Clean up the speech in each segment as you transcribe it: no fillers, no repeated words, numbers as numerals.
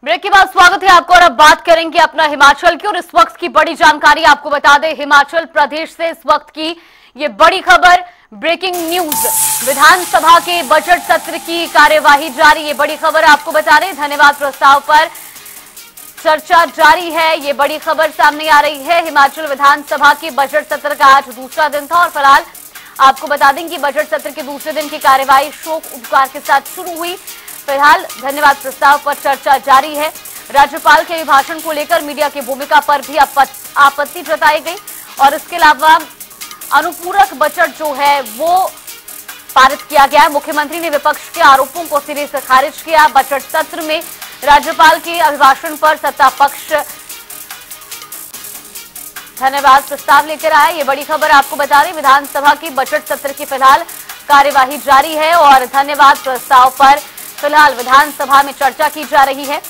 Break के बाद स्वागत है आपको और अब बात करेंगे अपना हिमाचल की और इस वक्त की बड़ी जानकारी आपको बता दें। हिमाचल प्रदेश से इस वक्त की ये बड़ी खबर, ब्रेकिंग न्यूज, विधानसभा के बजट सत्र की कार्यवाही जारी। ये बड़ी खबर आपको बता दें, धन्यवाद प्रस्ताव पर चर्चा जारी है। ये बड़ी खबर सामने आ रही है। हिमाचल विधानसभा के बजट सत्र का आज दूसरा दिन था और फिलहाल आपको बता दें कि बजट सत्र के दूसरे दिन की कार्यवाही शोक उपचार के साथ शुरू हुई। फिलहाल धन्यवाद प्रस्ताव पर चर्चा जारी है। राज्यपाल के अभिभाषण को लेकर मीडिया की भूमिका पर भी आपत्ति जताई गई और इसके अलावा अनुपूरक बजट जो है वो पारित किया गया। मुख्यमंत्री ने विपक्ष के आरोपों को सिरे से खारिज किया। बजट सत्र में राज्यपाल के अभिभाषण पर सत्ता पक्ष धन्यवाद प्रस्ताव लेकर आया। ये बड़ी खबर आपको बता दें, विधानसभा की बजट सत्र की फिलहाल कार्यवाही जारी है और धन्यवाद प्रस्ताव पर फिलहाल विधानसभा में चर्चा की जा रही है।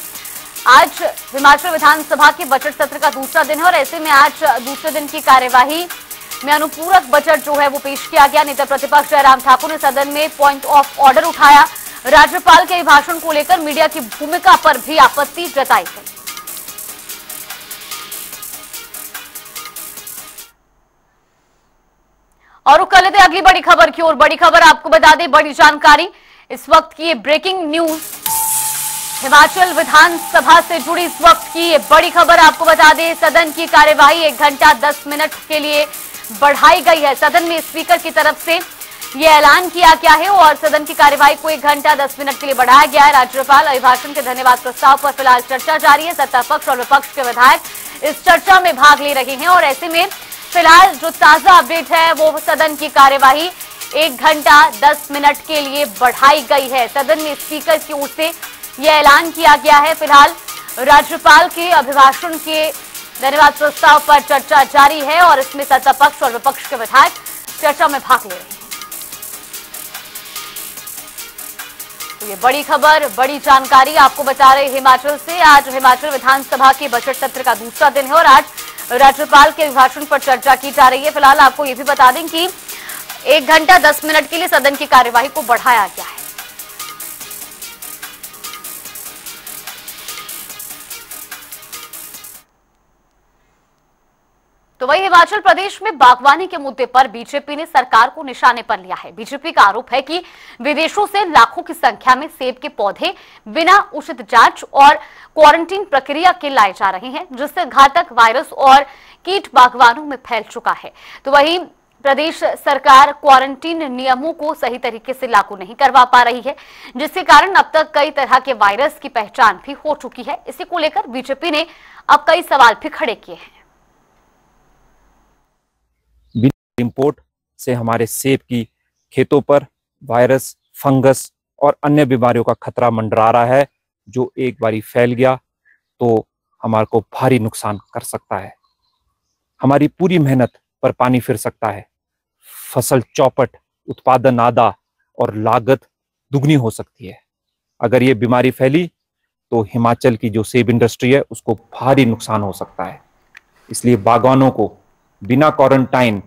आज हिमाचल विधानसभा के बजट सत्र का दूसरा दिन है और ऐसे में आज दूसरे दिन की कार्यवाही में अनुपूरक बजट जो है वो पेश किया गया। नेता प्रतिपक्ष जयराम ठाकुर ने सदन में पॉइंट ऑफ ऑर्डर उठाया। राज्यपाल के अभिभाषण को लेकर मीडिया की भूमिका पर भी आपत्ति जताई गई। और रुक कर लेते हैं अगली बड़ी खबर की ओर। बड़ी खबर आपको बता दें, बड़ी जानकारी इस वक्त की ये ब्रेकिंग न्यूज, हिमाचल विधानसभा से जुड़ी इस वक्त की ये बड़ी खबर आपको बता दें। सदन की कार्यवाही 1 घंटा 10 मिनट के लिए बढ़ाई गई है। सदन में स्पीकर की तरफ से ये ऐलान किया गया है और सदन की कार्यवाही को 1 घंटा 10 मिनट के लिए बढ़ाया गया है। राज्यपाल अभिभाषण के धन्यवाद प्रस्ताव पर फिलहाल चर्चा जारी है। सत्ता पक्ष और विपक्ष के विधायक इस चर्चा में भाग ले रहे हैं और ऐसे में फिलहाल जो ताजा अपडेट है वो सदन की कार्यवाही 1 घंटा 10 मिनट के लिए बढ़ाई गई है। सदन में स्पीकर की ओर से यह ऐलान किया गया है। फिलहाल राज्यपाल के अभिभाषण के धन्यवाद प्रस्ताव पर चर्चा जारी है और इसमें सत्ता पक्ष और विपक्ष के विधायक चर्चा में भाग ले रहे हैं। तो ये बड़ी खबर, बड़ी जानकारी आपको बता रहे हिमाचल से। आज हिमाचल विधानसभा के बजट सत्र का दूसरा दिन है और आज राज्यपाल के अभिभाषण पर चर्चा की जा रही है। फिलहाल आपको ये भी बता दें कि 1 घंटा 10 मिनट के लिए सदन की कार्यवाही को बढ़ाया गया है। तो वही हिमाचल प्रदेश में बागवानी के मुद्दे पर बीजेपी ने सरकार को निशाने पर लिया है। बीजेपी का आरोप है कि विदेशों से लाखों की संख्या में सेब के पौधे बिना उचित जांच और क्वारंटीन प्रक्रिया के लाए जा रहे हैं, जिससे घातक वायरस और कीट बागवानों में फैल चुका है। तो वहीं प्रदेश सरकार क्वारंटीन नियमों को सही तरीके से लागू नहीं करवा पा रही है, जिसके कारण अब तक कई तरह के वायरस की पहचान भी हो चुकी है। इसी को लेकर बीजेपी ने अब कई सवाल भी खड़े किए हैं। इंपोर्ट से हमारे सेब की खेतों पर वायरस, फंगस और अन्य बीमारियों का खतरा मंडरा रहा है, जो एक बारी फैल गया तो हमारे को भारी नुकसान कर सकता है। हमारी पूरी मेहनत पर पानी फिर सकता है। फसल चौपट, उत्पादन आधा और लागत दुगनी हो सकती है। अगर ये बीमारी फैली तो हिमाचल की जो सेब इंडस्ट्री है उसको भारी नुकसान हो सकता है। इसलिए बागवानों को बिना क्वारंटाइन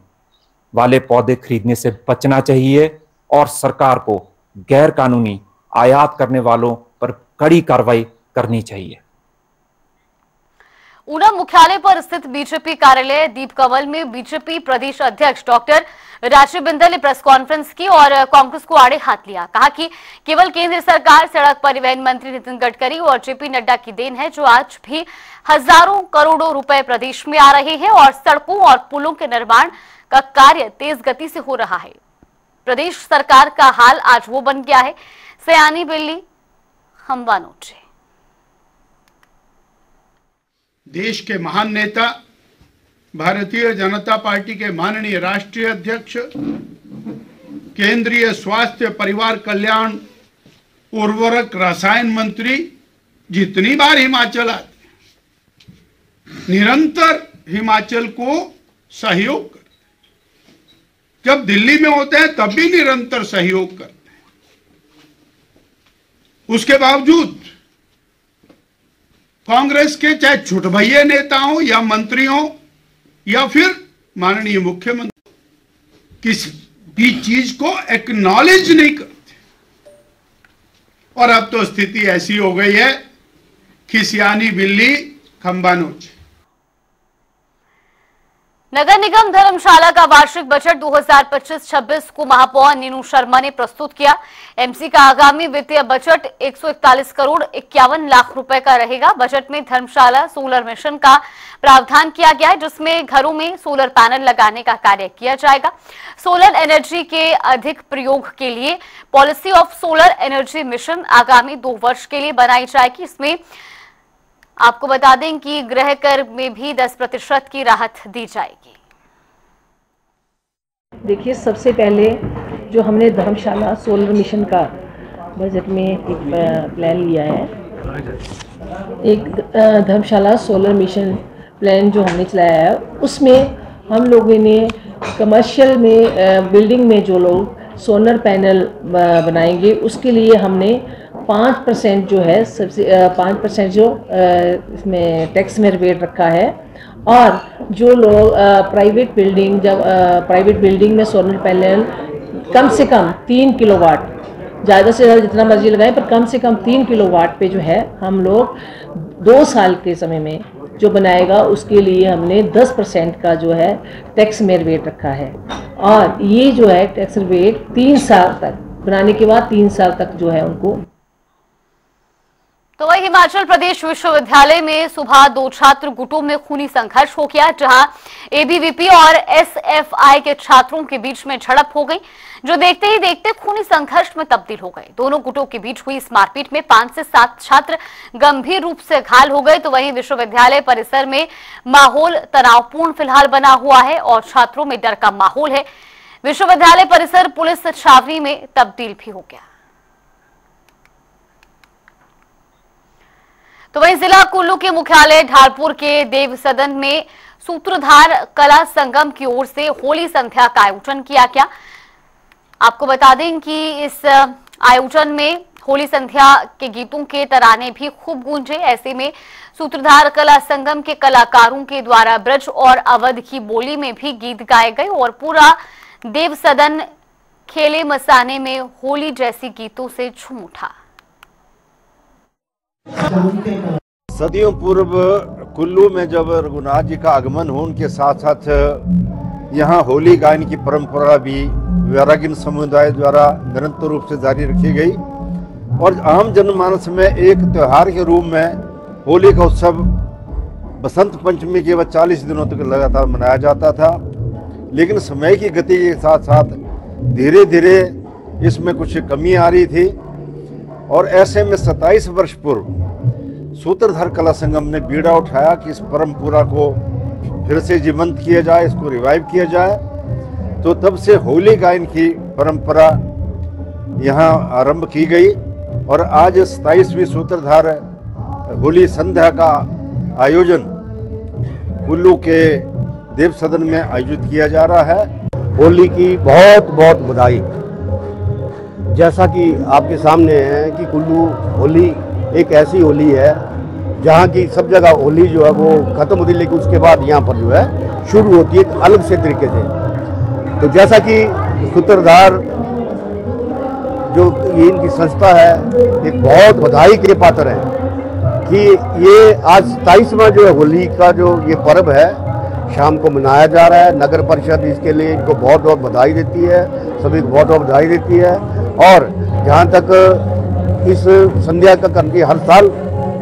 वाले पौधे खरीदने से बचना चाहिए और सरकार को गैर कानूनी आयात करने वालों पर कड़ी कार्रवाई करनी चाहिए। ऊना मुख्यालय पर स्थित बीजेपी कार्यालय दीप कमल में बीजेपी प्रदेश अध्यक्ष डॉक्टर राजीव बिंदल ने प्रेस कॉन्फ्रेंस की और कांग्रेस को आड़े हाथ लिया। कहा कि केवल केंद्र सरकार, सड़क परिवहन मंत्री नितिन गडकरी और जेपी नड्डा की देन है, जो आज भी हजारों करोड़ों रुपए प्रदेश में आ रहे हैं और सड़कों और पुलों के निर्माण का कार्य तेज गति से हो रहा है। प्रदेश सरकार का हाल आज वो बन गया है, सयानी बिल्ली हम्बा नोचे। देश के महान नेता, भारतीय जनता पार्टी के माननीय राष्ट्रीय अध्यक्ष, केंद्रीय स्वास्थ्य परिवार कल्याण उर्वरक रसायन मंत्री जितनी बार हिमाचल आते निरंतर हिमाचल को सहयोग कर, जब दिल्ली में होते हैं तब भी निरंतर सहयोग करते हैं। उसके बावजूद कांग्रेस के चाहे छुटभैये नेता हो या मंत्री हो या फिर माननीय मुख्यमंत्री, किसी भी चीज को एक्नॉलेज नहीं करते। और अब तो स्थिति ऐसी हो गई है कि सियानी बिल्ली खंबा नोचे। नगर निगम धर्मशाला का वार्षिक बजट 2025-26 को महापौर नीनू शर्मा ने प्रस्तुत किया। एमसी का आगामी वित्तीय बजट 141 करोड़ 51 लाख रुपए का रहेगा। बजट में धर्मशाला सोलर मिशन का प्रावधान किया गया है, जिसमें घरों में सोलर पैनल लगाने का कार्य किया जाएगा। सोलर एनर्जी के अधिक प्रयोग के लिए policy of solar energy mission आगामी 2 वर्ष के लिए बनाई जाएगी। इसमें आपको बता दें कि गृह कर में भी 10% की राहत दी जाएगी। देखिए, सबसे पहले जो हमने धर्मशाला सोलर मिशन का बजट में एक प्लान लिया है, एक धर्मशाला सोलर मिशन प्लान जो हमने चलाया है, उसमें हम लोगों ने कमर्शियल में बिल्डिंग में जो लोग सोलर पैनल बनाएंगे उसके लिए हमने 5% जो है सबसे 5% जो इसमें टैक्स में रिबेट रखा है। और जो लोग प्राइवेट बिल्डिंग में सोलर पैनल कम से कम 3 किलोवाट, ज़्यादा से ज़्यादा जितना मर्जी लगाएं, पर कम से कम 3 किलोवाट पे जो है हम लोग 2 साल के समय में जो बनाएगा उसके लिए हमने 10% का जो है टैक्स में रिबेट रखा है। और ये जो है टैक्स रिबेट 3 साल तक बनाने के बाद 3 साल तक जो है उनको। तो वही हिमाचल प्रदेश विश्वविद्यालय में सुबह 2 छात्र गुटों में खूनी संघर्ष हो गया, जहां एबीवीपी और एसएफआई के छात्रों के बीच में झड़प हो गई, जो देखते ही देखते खूनी संघर्ष में तब्दील हो गए। दोनों गुटों के बीच हुई इस मारपीट में 5 से 7 छात्र गंभीर रूप से घायल हो गए। तो वहीं विश्वविद्यालय परिसर में माहौल तनावपूर्ण फिलहाल बना हुआ है और छात्रों में डर का माहौल है। विश्वविद्यालय परिसर पुलिस छावनी में तब्दील भी हो गया। तो वहीं जिला कुल्लू के मुख्यालय ढालपुर के देव सदन में सूत्रधार कला संगम की ओर से होली संध्या का आयोजन किया गया। आपको बता दें कि इस आयोजन में होली संध्या के गीतों के तराने भी खूब गूंजे। ऐसे में सूत्रधार कला संगम के कलाकारों के द्वारा ब्रज और अवध की बोली में भी गीत गाए गए और पूरा देव सदन खेले मसाने में होली जैसी गीतों से झूम उठा। सदियों पूर्व कुल्लू में जब रघुनाथ जी का आगमन हो, उनके साथ साथ यहाँ होली गायन की परंपरा भी वैरागिन समुदाय द्वारा निरंतर रूप से जारी रखी गई और आम जनमानस में एक त्योहार के रूप में होली का उत्सव बसंत पंचमी के बाद 40 दिनों तक लगातार मनाया जाता था। लेकिन समय की गति के साथ साथ धीरे धीरे इसमें कुछ कमी आ रही थी और ऐसे में 27 वर्ष पूर्व सूत्रधार कला संगम ने बीड़ा उठाया कि इस परंपरा को फिर से जीवंत किया जाए, इसको रिवाइव किया जाए। तो तब से होली गायन की परंपरा यहाँ आरंभ की गई और आज 27वीं सूत्रधार होली संध्या का आयोजन कुल्लू के देव सदन में आयोजित किया जा रहा है। होली की बहुत बहुत बधाई। जैसा कि आपके सामने है कि कुल्लू होली एक ऐसी होली है जहाँ की सब जगह होली जो है वो खत्म होती है, लेकिन उसके बाद यहाँ पर जो है शुरू होती है एक अलग से तरीके से। तो जैसा कि सूत्रधार जो ये इनकी संस्था है एक बहुत बधाई के पात्र है कि ये आज 27वां जो है होली का जो ये पर्व है शाम को मनाया जा रहा है। नगर परिषद इसके लिए इनको बहुत बहुत बधाई देती है, सभी को बहुत बहुत बधाई देती है। और जहाँ तक इस संध्या का करके हर साल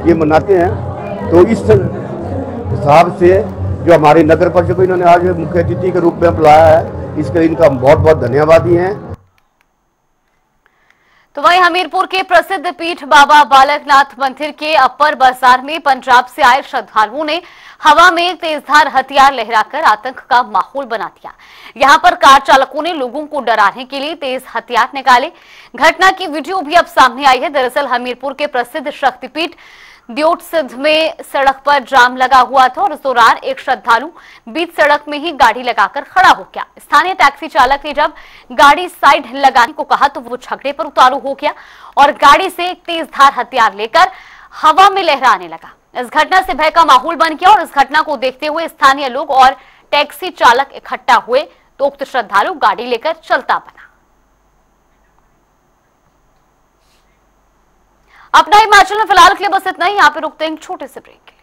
ये मनाते हैं, तो इस हिसाब से जो हमारी नगर परिषद को इन्होंने आज मुख्य अतिथि के रूप में बुलाया है, इसके लिए इनका बहुत बहुत धन्यवादी हैं। तो वहीं हमीरपुर के प्रसिद्ध पीठ बाबा बालकनाथ मंदिर के अपर बाजार में पंजाब से आए श्रद्धालुओं ने हवा में तेजधार हथियार लहराकर आतंक का माहौल बना दिया। यहां पर कार चालकों ने लोगों को डराने के लिए तेज हथियार निकाले। घटना की वीडियो भी अब सामने आई है। दरअसल हमीरपुर के प्रसिद्ध शक्तिपीठ दियोट सिद्ध में सड़क पर जाम लगा हुआ था और इस दौरान एक श्रद्धालु बीच सड़क में ही गाड़ी लगाकर खड़ा हो गया। स्थानीय टैक्सी चालक ने जब गाड़ी साइड लगाने को कहा तो वो झगड़े पर उतारू हो गया और गाड़ी से एक तेज धार हथियार लेकर हवा में लहराने लगा। इस घटना से भय का माहौल बन गया और इस घटना को देखते हुए स्थानीय लोग और टैक्सी चालक इकट्ठा हुए तो उक्त श्रद्धालु गाड़ी लेकर चलता बना। अपना हिमाचल में फिलहाल के लिए बस इतना ही। यहाँ पे रुकते हैं छोटे से ब्रेक के लिए।